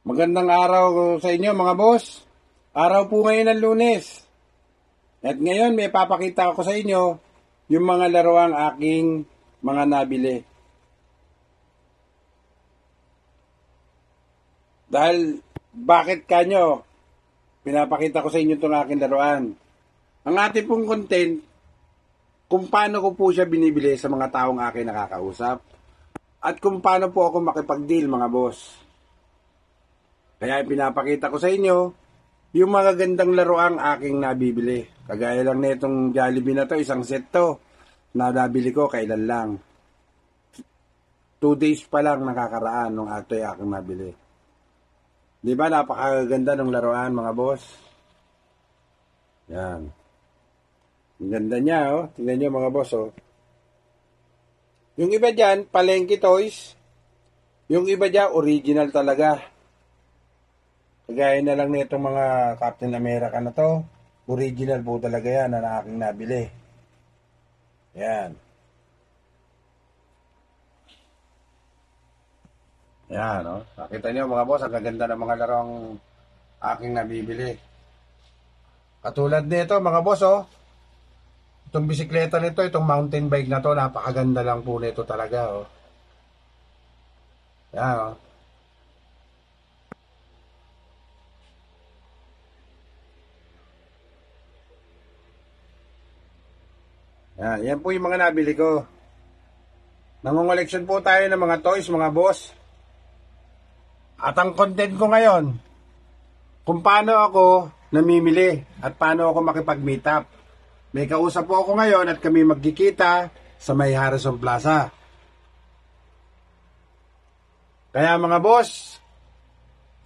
Magandang araw sa inyo mga boss. Araw po ngayon ng Lunes. At ngayon may papakita ako sa inyo yung mga laruang aking mga nabili. Dahil bakit kanyo pinapakita ko sa inyo itong aking laruan? Ang ating pong content kung paano ko po siya binibili sa mga taong aking nakakausap. At kung paano po ako makipag-deal mga boss. Kaya pinapakita ko sa inyo yung mga gandang laruang aking nabibili. Kagaya lang nitong Jollibee na to, isang set to na nabili ko kailan lang. 2 days pa lang nakakaraan nung ato yung aking nabili. Di ba napakaganda ng laruan mga boss? Yan. Ang ganda niya oh. Tingnan nyo mga boss oh. Yung iba dyan, palengke toys. Yung iba dyan, original talaga. Kagaya na lang nitong mga Captain America na to. Original po talaga yan na aking nabili. Yan. Yan, no? Nakita nyo mga boss, ang gaganda ng mga larong aking nabibili. Katulad nito mga boss, oh. Itong bisikleta nito, itong mountain bike na to, napakaganda lang po nito talaga, oh. Yan, oh. Yan po yung mga nabili ko. Nangungoleksyon po tayo ng mga toys, mga boss. At ang content ko ngayon, kung paano ako namimili at paano ako makipag-meet up. May kausap po ako ngayon at kami magkikita sa may Harrison Plaza. Kaya mga boss,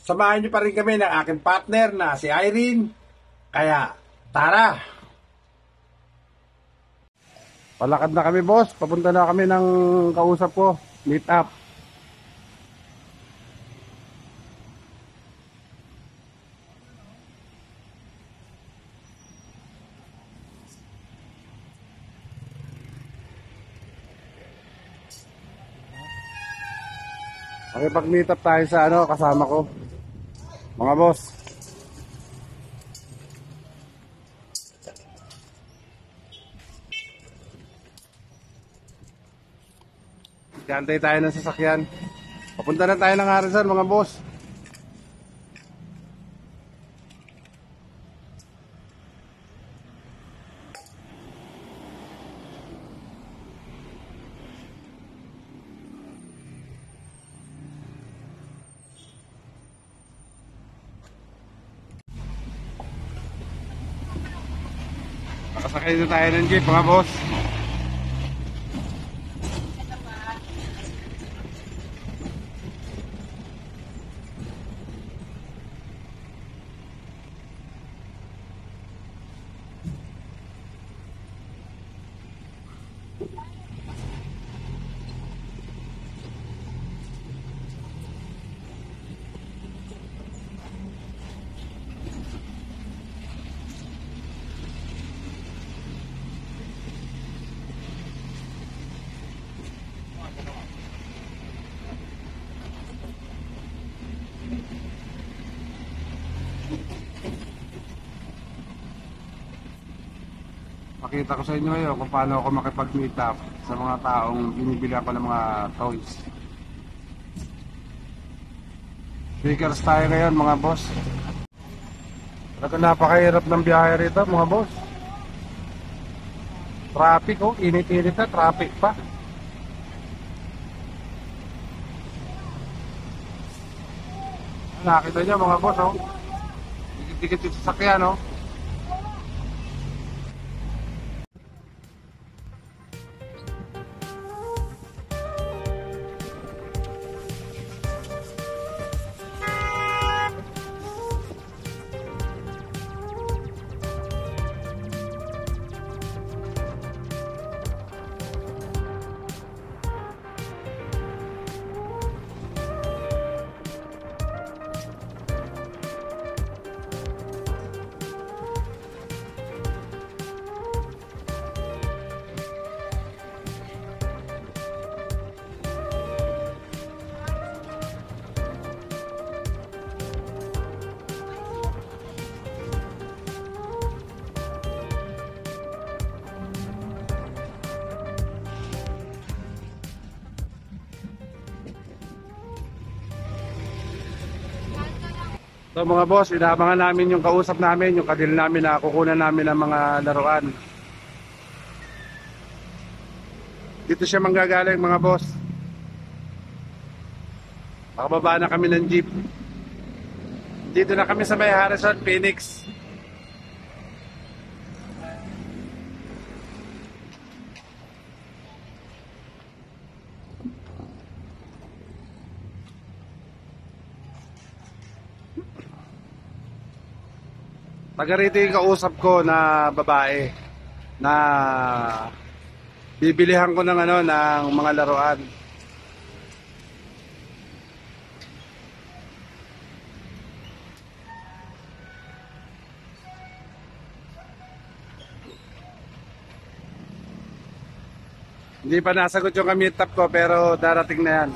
samahan niyo pa rin kami ng aking partner na si Irene. Kaya, tara! Palakad na kami boss, papunta na kami ng kausap ko, meet up. Makipag-meet up tayo sa kasama ko. Mga boss. Kantay tayo ng sasakyan. Papunta na tayo ng Harrison mga boss. Nakasakay na tayo ng jeep mga boss. Pakita ko sa inyo ngayon kung paano ako makipag-meet up sa mga taong binibili ako ng mga toys. Speakers tayo ngayon mga boss. Talaga napakahirap ng biyahe rito mga boss. Traffic oh, init-init na, traffic pa. Nakita nyo mga boss oh. Dikit-dikit yung sasakyan oh. So mga boss, inaabangan namin yung kausap namin, yung kadil namin na kukunan namin ng mga laruan. Dito siya manggagaling mga boss. Makababa na kami ng jeep. Dito na kami sa may Harrison, Phoenix. Taga rito yung kausap ko na babae na bibilihan ko ng ng mga laruan. Hindi pa nasagot yung commute up ko pero darating na yan.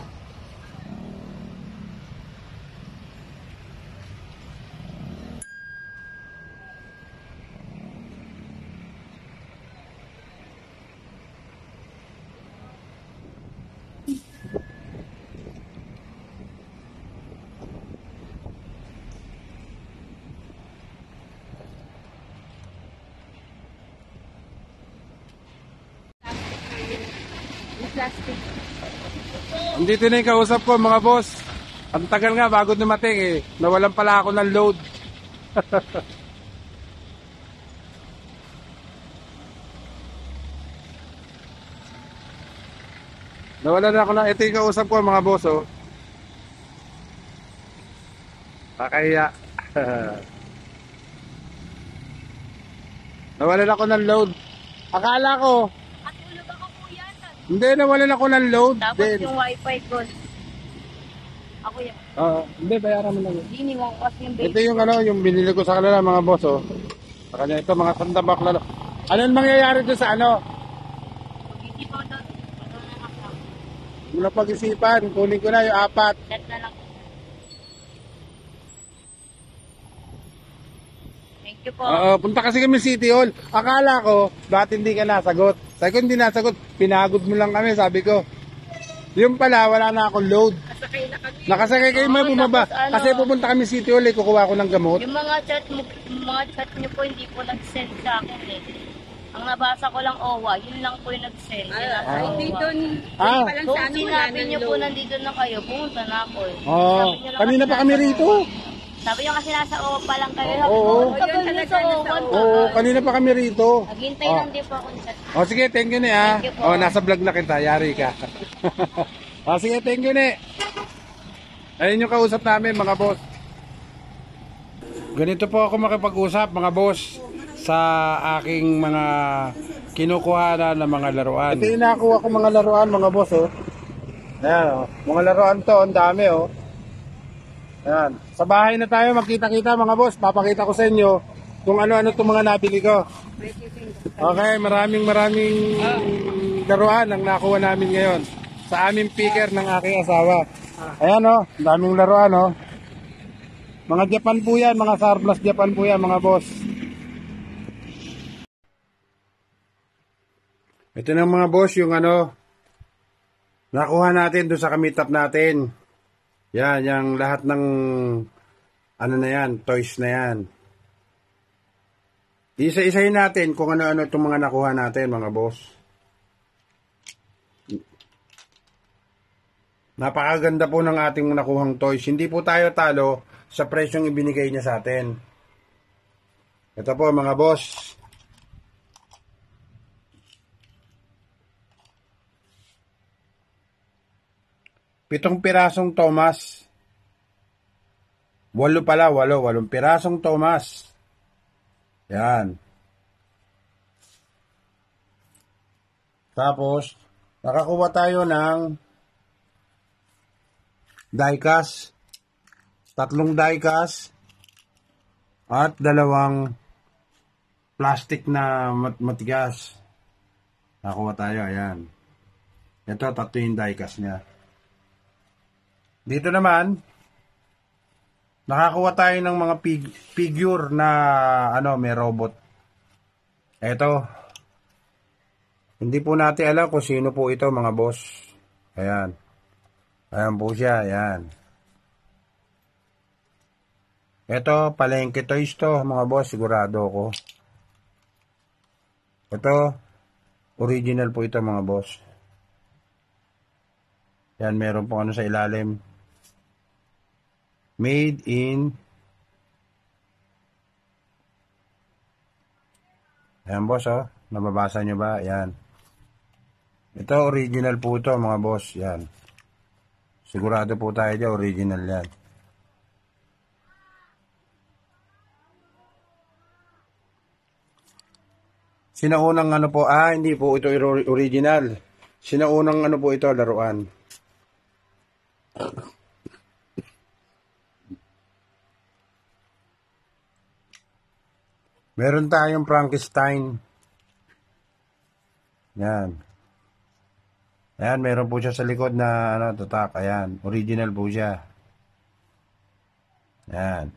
Plastic. Andito na yung kausap ko mga boss. Ang tagal nga bago dumating Nawalan pala ako ng load. Nawalan ako na. Ito yung kausap ko mga boss Kakahiya. Nawalan ako ng load. Akala ko. At ulog ako po yan. Hindi, nawalan ako ng load. Tapos Then, yung wifi ko. Ako yan. hindi, bayaran mo lang. Hindi mo kasi yung Ito yung yung binili ko sa kanila mga boss Sa kanya ito mga sandabak lalo. Anong mangyayari doon sa Hindi po doon. Mula pag-isipan, kunin ko na yung 4. Let na lang. Thank you po. Punta kasi kami City Hall. Akala ko, bakit hindi ka nasagot? Sabi ko, hindi nasagot. Pinagod mo lang kami, sabi ko. Yung pala, wala na akong load. Nakasakay na kami. Nakasakay kayo may bumaba. Tapos Kasi pupunta kami City Hall, kukuha ko ng gamot. Yung mga chat mo, mga chat niyo po hindi po nag-send sa akin Ang nabasa ko lang OWA, yun lang po yung nag-send. Hindi doon. Ah, Palang Kung sa ano, wala sinabi nang niyo po load. nandito na kayo, pumunta na ako oh, Sabi niyo lang kanina kasi pa kami nasa rito. OWA. Sabi niyo kasi nasa OWA pa lang kayo. Sabi Oo. ko, Yun tagal niyo talaga sa nasa OWA. Oo, kanina pa kami rito. Naghintay lang din po akong chat. Sige, thank you ne Thank you po. nasa vlog na kita, yari ka. Sige, thank you ne. Ayun yung kausap namin mga boss. Ganito po ako makipag-usap mga boss sa aking mga kinukuha na mga laruan. Ito yung nakuha ko mga laruan mga boss Ayan mga laruan to, ang dami Ayan. Sa bahay na tayo magkita-kita mga boss. Papakita ko sa inyo kung ano-ano itong mga nabili ko. Okay, maraming laruan ang nakuha namin ngayon sa aming picker ng aking asawa. Ayan ang daming laruan Mga Japan po yan, mga surplus Japan po yan mga boss. Ito na mga boss yung nakuha natin doon sa kamitap natin. Yan, yung lahat ng na yan, toys na yan. Isa-isahin natin kung ano-ano itong mga nakuha natin mga boss. Napakaganda po ng ating nakuhang toys. Hindi po tayo talo sa presyong ibinigay niya sa atin. Ito po mga boss. Pitong pirasong Thomas. 8 pala, 8 pirasong Thomas. Yan. Tapos, nakakuha tayo ng diecast. 3 diecast. At 2 plastic na matigas. Nakakuha tayo, ayan. Ito, 3 yung diecast niya. Dito naman, nakakuha tayo ng mga figure na may robot. Ito. Hindi po natin alam kung sino po ito mga boss. Ayan. Ayan po siya, ayan. Ito, Palengke Toys to, mga boss, sigurado ko. Ito, original po ito, mga boss. Yan, meron pong ano sa ilalim. Made in... Ayan, boss, oh. Nababasa nyo ba? Yan. Ito, original po ito, mga boss. Yan. Sigurado po tayo dyan, original yan. Sinaunang ano po, hindi po ito original. Sinaunang ano po ito, laruan. Meron tayong Frankenstein. Yan. Ayan, meron po siya sa likod na ano, tatak. Ayan, original po siya. Ayan.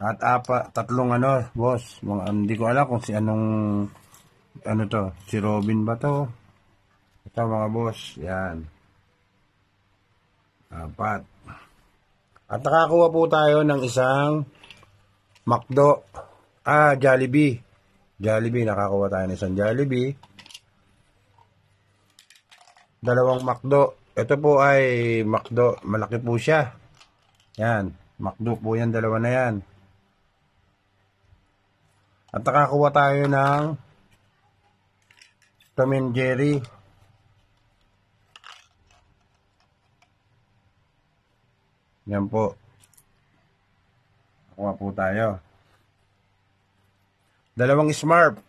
At tatlong ano, boss. Hindi ko alam kung si anong, ano to, si Robin ba to? Ito mga boss, yan. 4. At nakakuha po tayo ng isang McDo, Jollibee. Jollibee, nakakuha tayo ng isang Jollibee. 2 McDo. Ito po ay McDo, malaki po siya. Yan, McDo po yan, 2 na yan. At nakakuha tayo ng Tom and Jerry. Yan po. Nakuha po tayo. 2 Smurf.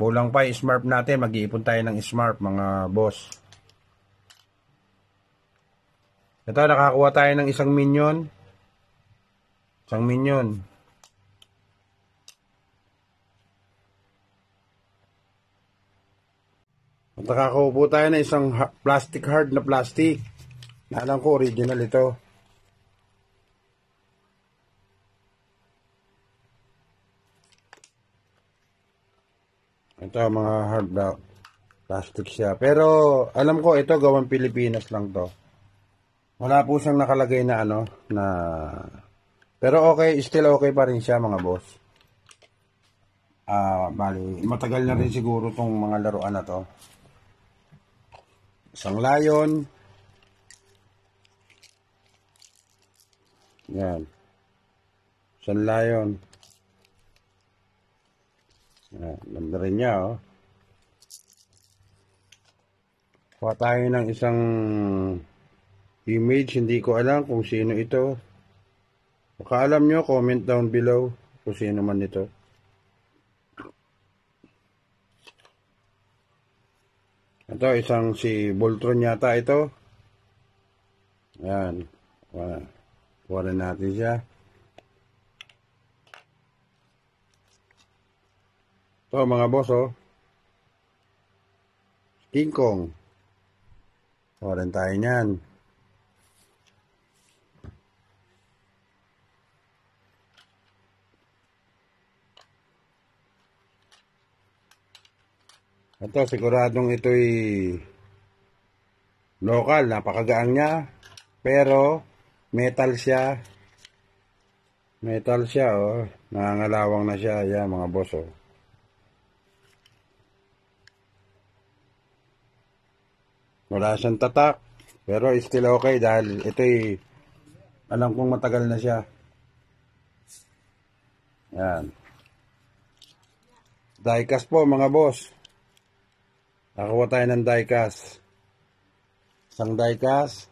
Kulang pa yung Smurf natin. Mag-iipon tayo ng Smurf, mga boss. Ito, nakakuha tayo ng isang Minion. Isang Minion. At nakakuha po tayo ng isang plastic hard na plastic. Alam ko, original ito. Ito, mga hard na plastic siya. Pero, alam ko, ito gawang Pilipinas lang to. Wala po siyang nakalagay na ano, na... Pero okay, still okay pa rin siya, mga boss. Bali, matagal na rin siguro tong mga laruan na to. Isang lion. Yan. Isang lion. Yan. Ganda rin niya, oh. Kuha tayo ng isang image. Hindi ko alam kung sino ito. Baka alam nyo, comment down below kung sino man ito. Ito, isang si Voltron yata ito. Ayan. Kuha rin natin siya. Ito, mga boss, oh. King Kong. Kuha rin tayo niyan. Ito, siguradong ito'y local, napakagaan niya. Pero, metal siya. Metal siya, oh. Nangangalawang na siya. Yan, mga boss, oh. Wala siyang tatak. Pero, still okay dahil ito'y alam kong matagal na siya. Yan. Diecast po, mga boss. Nakakuha tayo ng diecast. Isang diecast.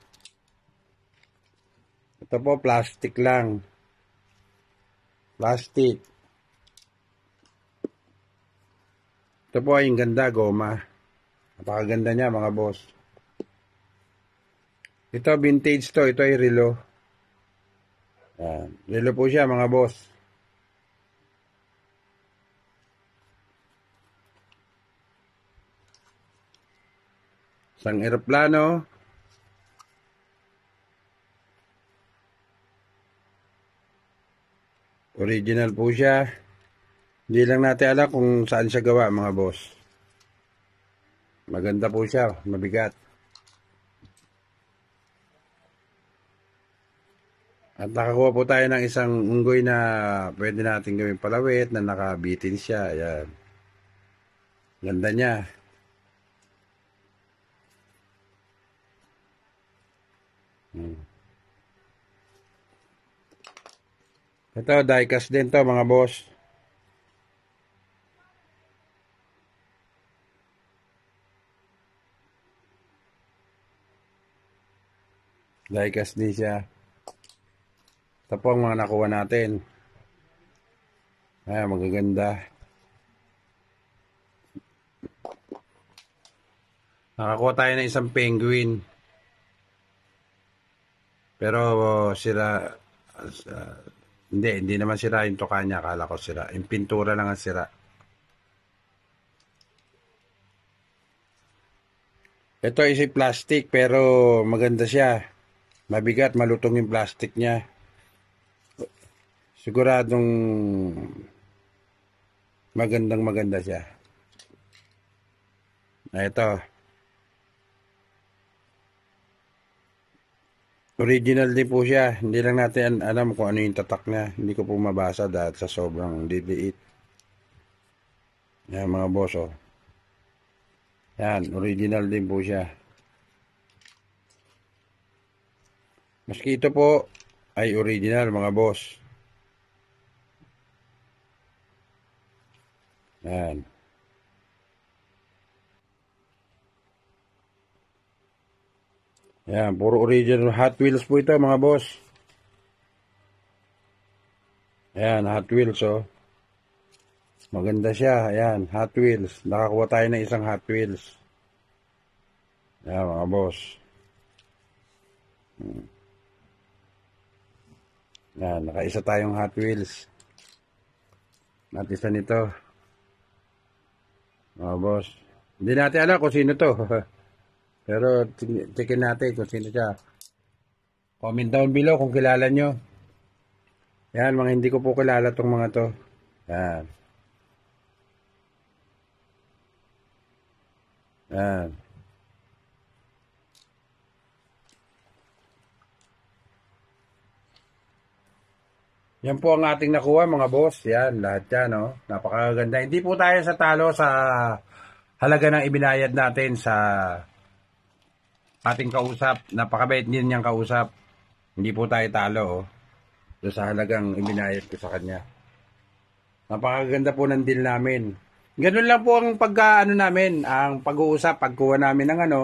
Ito po, plastic lang. Plastic. Ito po ay yung ganda, goma. Napakaganda niya, mga boss. Ito, vintage to. Ito ay relo. Yan. Relo po siya, mga boss. Isang eroplano. Original po siya. Hindi lang natin alam kung saan siya gawa, mga boss. Maganda po siya. Mabigat. At nakakuha po tayo ng isang unggoy na pwede natin gawing palawit na nakabitin siya. Ayan. Ganda niya. Ito, diecast din to mga boss. Diecast din siya. Ito po ang mga nakuha natin. Ayan, magaganda. Nakakuha tayo ng isang penguin. Pero sira, hindi naman sira yung tuka niya. Akala ko sira. Yung pintura lang ang sira. Ito is plastic pero maganda siya. Mabigat, malutong yung plastic niya. Siguradong maganda siya. Ito. Original din po siya. Hindi lang natin alam kung ano yung tatak niya. Hindi ko po mabasa dahil sa sobrang liliit. Yan mga boss, oh. Yan, original din po siya. Maski ito po ay original mga boss. Yan. Yan, puro original Hot Wheels po ito mga boss. Yan, Hot Wheels, oh. Maganda siya. Ayan, Hot Wheels. Nakakuha tayo ng isang Hot Wheels. Ayan, mga boss. Ayan, nakaisa tayong Hot Wheels. At isa nito. Mga boss. Hindi natin alam kung sino to. Pero, tingnan natin kung sino siya. Comment down below kung kilala nyo. Ayan, mga hindi ko po kilala tong mga to. Ayan. Yan. Yan po ang ating nakuha mga boss. Yan, lahat yan, oh. Napakaganda. Hindi po tayo sa talo sa halaga ng ibinayad natin sa ating kausap. Napakabait din niyang kausap. Hindi po tayo talo, oh. Doon sa halagang ibinayad ko sa kanya. Napakaganda po ng deal namin. Ganun lang po ang namin, ang pag-uusap, pagkuha namin ng ano.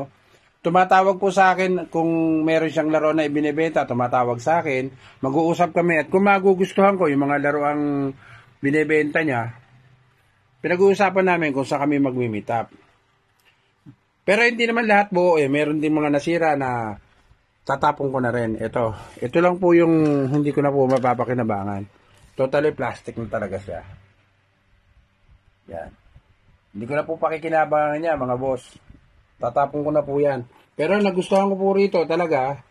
Tumatawag po sa akin kung meron siyang laro na ibinebenta, tumatawag sa akin, mag-uusap kami at kung magugustuhan ko yung mga laro ang binebenta niya, pinag-uusapan namin kung saan kami mag-meet up. Pero hindi naman lahat buo eh, meron din mga nasira na tatapon ko na rin. Ito lang po yung hindi ko na po mapapakinabangan. Totally plastic na talaga siya. Yan. Hindi ko na po pakikinabangan niya mga boss. Tatapon ko na po yan. Pero nagustuhan ko po rito talaga.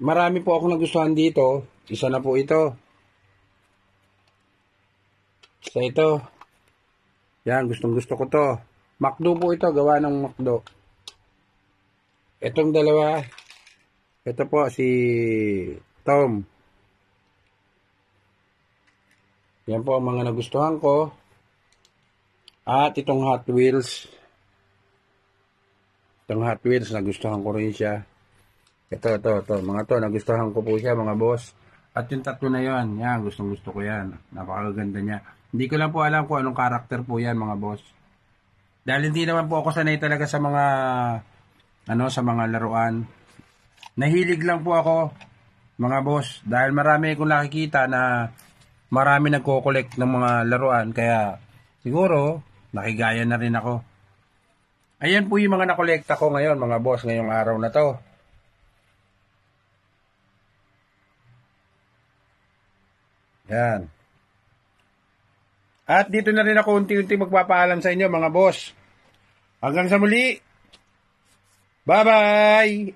Marami po ako nagustuhan dito. Isa na po ito. Isa ito. Yan, gustong gusto ko to. McDo po ito, gawa ng McDo. Itong dalawa. Ito po si Tom. Yan po ang mga nagustuhan ko. At itong Hot Wheels. Itong Hot Wheels, nagustuhan ko rin siya. Ito. Mga to, nagustuhan ko po siya, mga boss. At yung tatlo na yon, yan, gustong gusto ko yan. Napakaganda niya. Hindi ko lang po alam kung anong karakter po yan, mga boss. Dahil hindi naman po ako sanay talaga sa mga, sa mga laruan. Nahilig lang po ako, mga boss. Dahil marami akong nakikita na marami nagko-collect ng mga laruan. Kaya, siguro, nakigaya na rin ako. Ayan po yung mga nakolekta ko ngayon, mga boss, ngayong araw na to. Yan. At dito na rin ako unti-unti magpapaalam sa inyo, mga boss. Hanggang sa muli. Bye-bye!